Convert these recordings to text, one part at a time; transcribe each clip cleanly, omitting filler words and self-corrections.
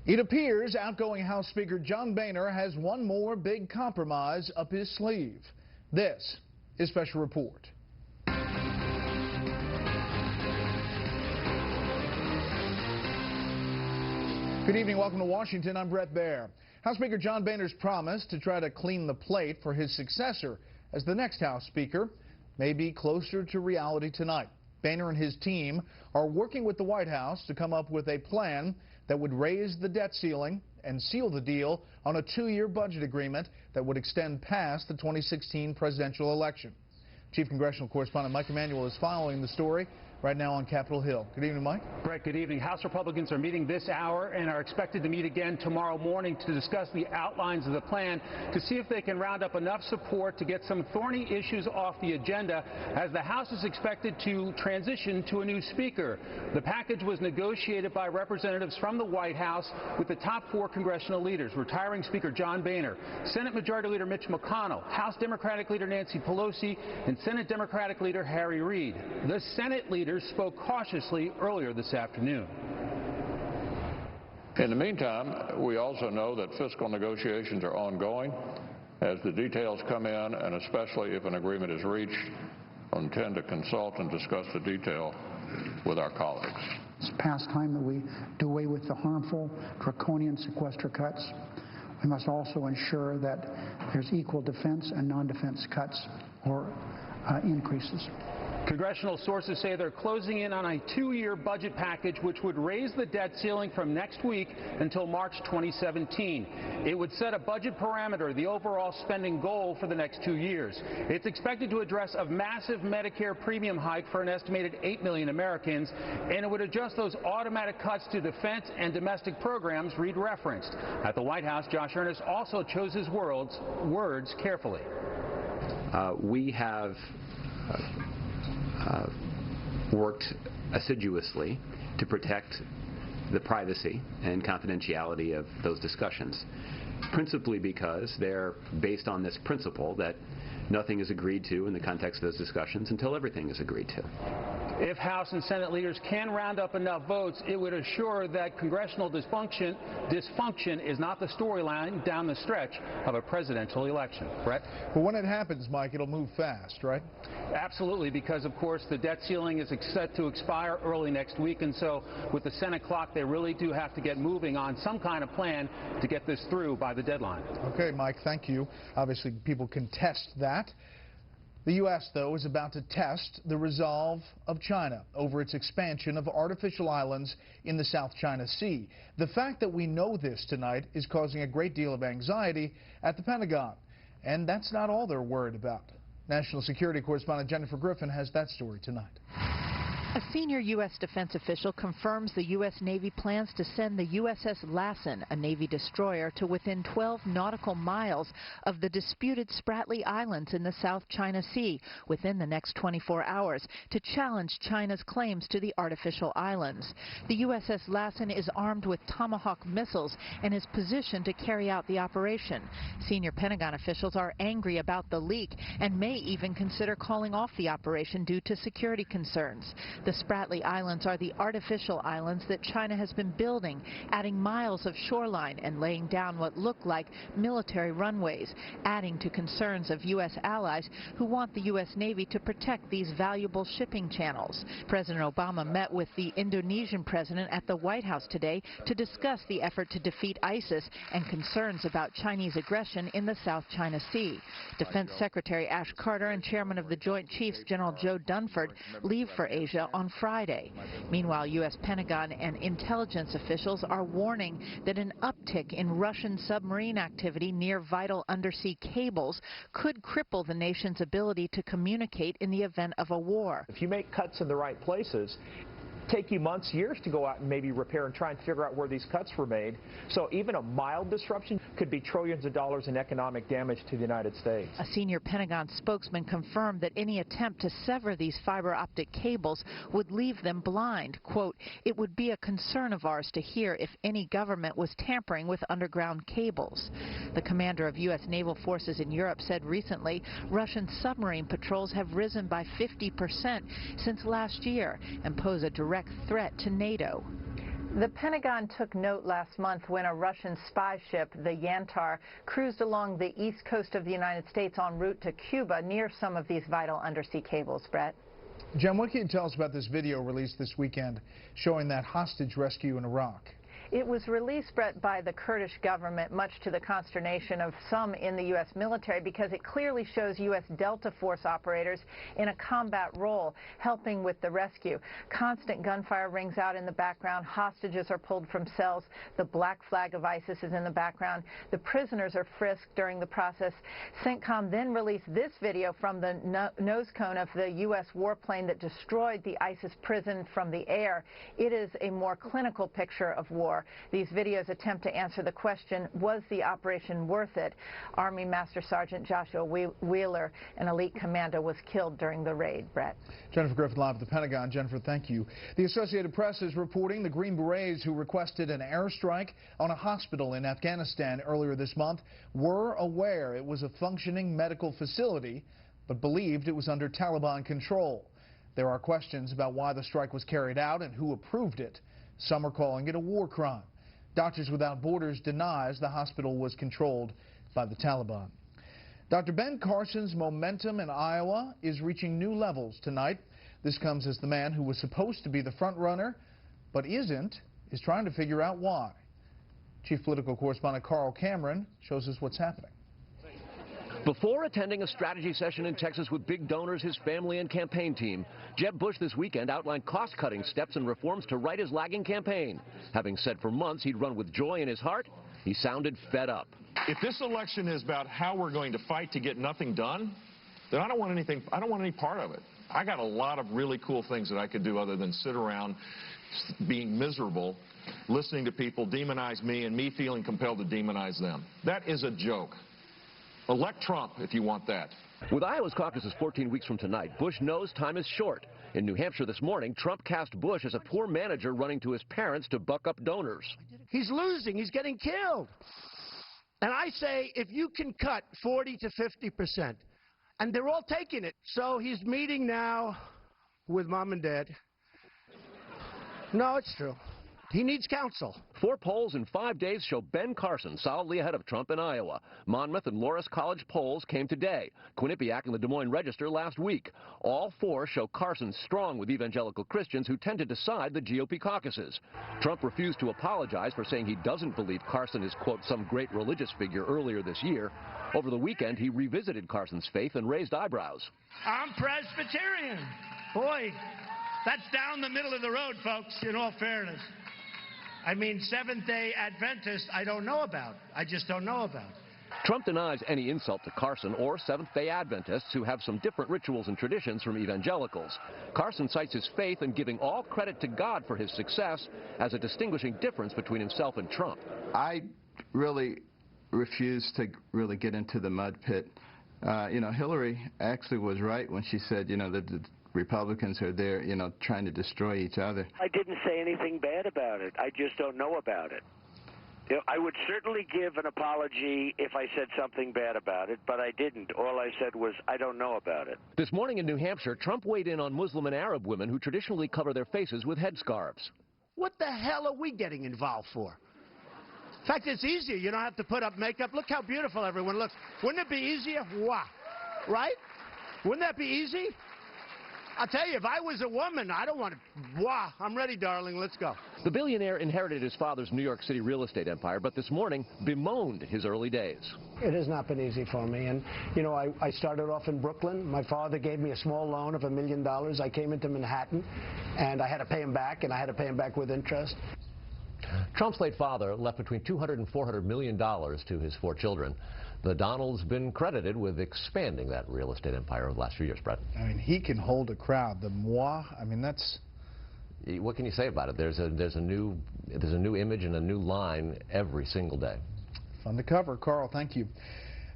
It appears outgoing House Speaker John Boehner has one more big compromise up his sleeve. This is Special Report. Good evening. Welcome to Washington. I'm Brett Baer. House Speaker John Boehner's promise to try to clean the plate for his successor as the next House Speaker may be closer to reality tonight. Boehner and his team are working with the White House to come up with a plan that would raise the debt ceiling and seal the deal on a 2-year budget agreement that would extend past the 2016 presidential election. Chief Congressional Correspondent Mike Emanuel is following the story right now on Capitol Hill. Good evening, Mike. Brett, good evening. House Republicans are meeting this hour and are expected to meet again tomorrow morning to discuss the outlines of the plan to see if they can round up enough support to get some thorny issues off the agenda as the House is expected to transition to a new speaker. The package was negotiated by representatives from the White House with the top 4 congressional leaders, retiring Speaker John Boehner, Senate Majority Leader Mitch McConnell, House Democratic Leader Nancy Pelosi, and Senate Democratic Leader Harry Reid. The Senate leaders spoke cautiously earlier this afternoon. In the meantime, we also know that fiscal negotiations are ongoing. As the details come in, and especially if an agreement is reached, we intend to consult and discuss the detail with our colleagues. It's past time that we do away with the harmful, draconian sequester cuts. We must also ensure that there's equal defense and non-defense cuts or increases. Congressional sources say they're closing in on a 2-year budget package which would raise the debt ceiling from next week until March 2017. It would set a budget parameter, the overall spending goal for the next 2 years. It's expected to address a massive Medicare premium hike for an estimated 8 million Americans, and it would adjust those automatic cuts to defense and domestic programs Reid referenced. At the White House, Josh Earnest also chose his words carefully. We have worked assiduously to protect the privacy and confidentiality of those discussions, principally because they're based on this principle that nothing is agreed to in the context of those discussions until everything is agreed to. If House and Senate leaders can round up enough votes, it would assure that congressional dysfunction is not the storyline down the stretch of a presidential election. Brett? But when it happens, Mike, it'll move fast, right? Absolutely, because, of course, the debt ceiling is set to expire early next week, and so with the Senate clock, they really do have to get moving on some kind of plan to get this through by the deadline. Okay, Mike, thank you. Obviously, people can test that. The U.S., though, is about to test the resolve of China over its expansion of artificial islands in the South China Sea. The fact that we know this tonight is causing a great deal of anxiety at the Pentagon. And that's not all they're worried about. National Security Correspondent Jennifer Griffin has that story tonight. A senior U.S. defense official confirms the U.S. Navy plans to send the USS Lassen, a Navy destroyer, to within 12 nautical miles of the disputed Spratly Islands in the South China Sea within the next 24 hours to challenge China's claims to the artificial islands. The USS Lassen is armed with Tomahawk missiles and is positioned to carry out the operation. Senior Pentagon officials are angry about the leak and may even consider calling off the operation due to security concerns. The Spratly Islands are the artificial islands that China has been building, adding miles of shoreline and laying down what look like military runways, adding to concerns of U.S. allies who want the U.S. Navy to protect these valuable shipping channels. President Obama met with the Indonesian president at the White House today to discuss the effort to defeat ISIS and concerns about Chinese aggression in the South China Sea. Defense Secretary Ash Carter and Chairman of the Joint Chiefs General Joe Dunford leave for Asia on Friday. Meanwhile, U.S. Pentagon and intelligence officials are warning that an uptick in Russian submarine activity near vital undersea cables could cripple the nation's ability to communicate in the event of a war. If you make cuts in the right places, take you months, years to go out and maybe repair and try and figure out where these cuts were made. So even a mild disruption could be trillions of dollars in economic damage to the United States. A senior Pentagon spokesman confirmed that any attempt to sever these fiber optic cables would leave them blind. Quote, "It would be a concern of ours to hear if any government was tampering with underground cables." The commander of U.S. naval forces in Europe said recently Russian submarine patrols have risen by 50% since last year and pose a direct threat to NATO. The Pentagon took note last month when a Russian spy ship, the Yantar, cruised along the east coast of the United States en route to Cuba near some of these vital undersea cables. Brett? Jen, what can you tell us about this video released this weekend showing that hostage rescue in Iraq? It was released, Brett, by the Kurdish government, much to the consternation of some in the U.S. military, because it clearly shows U.S. Delta Force operators in a combat role, helping with the rescue. Constant gunfire rings out in the background. Hostages are pulled from cells. The black flag of ISIS is in the background. The prisoners are frisked during the process. CENTCOM then released this video from the nose cone of the U.S. warplane that destroyed the ISIS prison from the air. It is a more clinical picture of war. These videos attempt to answer the question, was the operation worth it? Army Master Sergeant Joshua Wheeler, an elite commando, was killed during the raid. Brett? Jennifer Griffin live at the Pentagon. Jennifer, thank you. The Associated Press is reporting the Green Berets who requested an airstrike on a hospital in Afghanistan earlier this month were aware it was a functioning medical facility, but believed it was under Taliban control. There are questions about why the strike was carried out and who approved it. Some are calling it a war crime. Doctors Without Borders denies the hospital was controlled by the Taliban. Dr. Ben Carson's momentum in Iowa is reaching new levels tonight. This comes as the man who was supposed to be the front runner, but isn't, is trying to figure out why. Chief Political Correspondent Carl Cameron shows us what's happening. Before attending a strategy session in Texas with big donors, his family and campaign team, Jeb Bush this weekend outlined cost-cutting steps and reforms to right his lagging campaign. Having said for months he'd run with joy in his heart, he sounded fed up. If this election is about how we're going to fight to get nothing done, then I don't want anything. I don't want any part of it. I got a lot of really cool things that I could do other than sit around being miserable, listening to people demonize me and me feeling compelled to demonize them. That is a joke. Elect Trump if you want that. With Iowa's caucuses 14 weeks from tonight, Bush knows time is short. In New Hampshire this morning, Trump cast Bush as a poor manager running to his parents to buck up donors. He's losing. He's getting killed. And I say, if you can cut 40 to 50%, and they're all taking it. So he's meeting now with mom and dad. No, it's true. He needs counsel. 4 polls in 5 days show Ben Carson solidly ahead of Trump in Iowa. Monmouth and Loras College polls came today. Quinnipiac and the Des Moines Register last week. All 4 show Carson strong with evangelical Christians who tend to decide the GOP caucuses. Trump refused to apologize for saying he doesn't believe Carson is, quote, some great religious figure earlier this year. Over the weekend, he revisited Carson's faith and raised eyebrows. I'm Presbyterian. Boy, that's down the middle of the road, folks, in all fairness. I mean, Seventh-day Adventist, I don't know about. I just don't know about. Trump denies any insult to Carson or Seventh-day Adventists who have some different rituals and traditions from evangelicals. Carson cites his faith and giving all credit to God for his success as a distinguishing difference between himself and Trump. I really refuse to really get into the mud pit. Hillary actually was right when she said, that the Republicans are there, trying to destroy each other. I didn't say anything bad about it. I just don't know about it. I would certainly give an apology if I said something bad about it, but I didn't. All I said was, I don't know about it. This morning in New Hampshire, Trump weighed in on Muslim and Arab women who traditionally cover their faces with headscarves. What the hell are we getting involved for? In fact, it's easier. You don't have to put up makeup. Look how beautiful everyone looks. Wouldn't it be easier? Wah. Right? Wouldn't that be easy? I'll tell you, if I was a woman, I don't want to. Wah, I'm ready, darling. Let's go. The billionaire inherited his father's New York City real estate empire, but this morning bemoaned his early days. It has not been easy for me. And, I started off in Brooklyn. My father gave me a small loan of $1 million. I came into Manhattan, and I had to pay him back, and I had to pay him back with interest. Trump's late father left between $200 and $400 million to his 4 children. The Donald's been credited with expanding that real estate empire over the last few years, Brett. I mean, he can hold a crowd. The moi, I mean, that's... What can you say about it? There's a new image and a new line every single day. Fun to cover. Carl, thank you.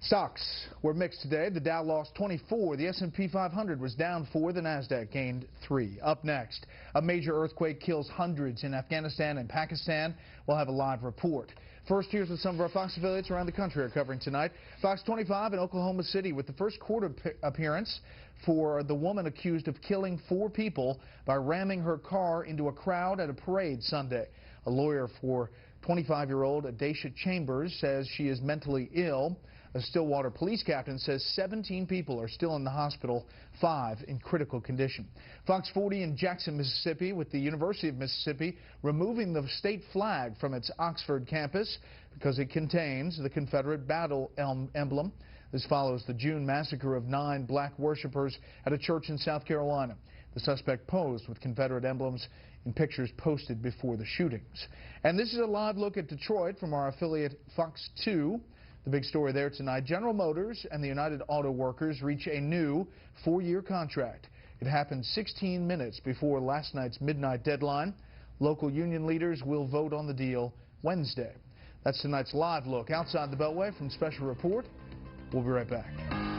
Stocks were mixed today. The Dow lost 24. The S&P 500 was down 4. The Nasdaq gained 3. Up next, a major earthquake kills hundreds in Afghanistan and Pakistan. We'll have a live report. First, here's what some of our Fox affiliates around the country are covering tonight. Fox 25 in Oklahoma City with the first court appearance for the woman accused of killing 4 people by ramming her car into a crowd at a parade Sunday. A lawyer for 25-year-old Adacia Chambers says she is mentally ill. A Stillwater police captain says 17 people are still in the hospital, 5 in critical condition. Fox 40 in Jackson, Mississippi, with the University of Mississippi removing the state flag from its Oxford campus because it contains the Confederate battle emblem. This follows the June massacre of 9 black worshipers at a church in South Carolina. The suspect posed with Confederate emblems in pictures posted before the shootings. And this is a live look at Detroit from our affiliate Fox 2. The big story there tonight, General Motors and the United Auto Workers reach a new 4-year contract. It happened 16 minutes before last night's midnight deadline. Local union leaders will vote on the deal Wednesday. That's tonight's live look outside the Beltway from Special Report. We'll be right back.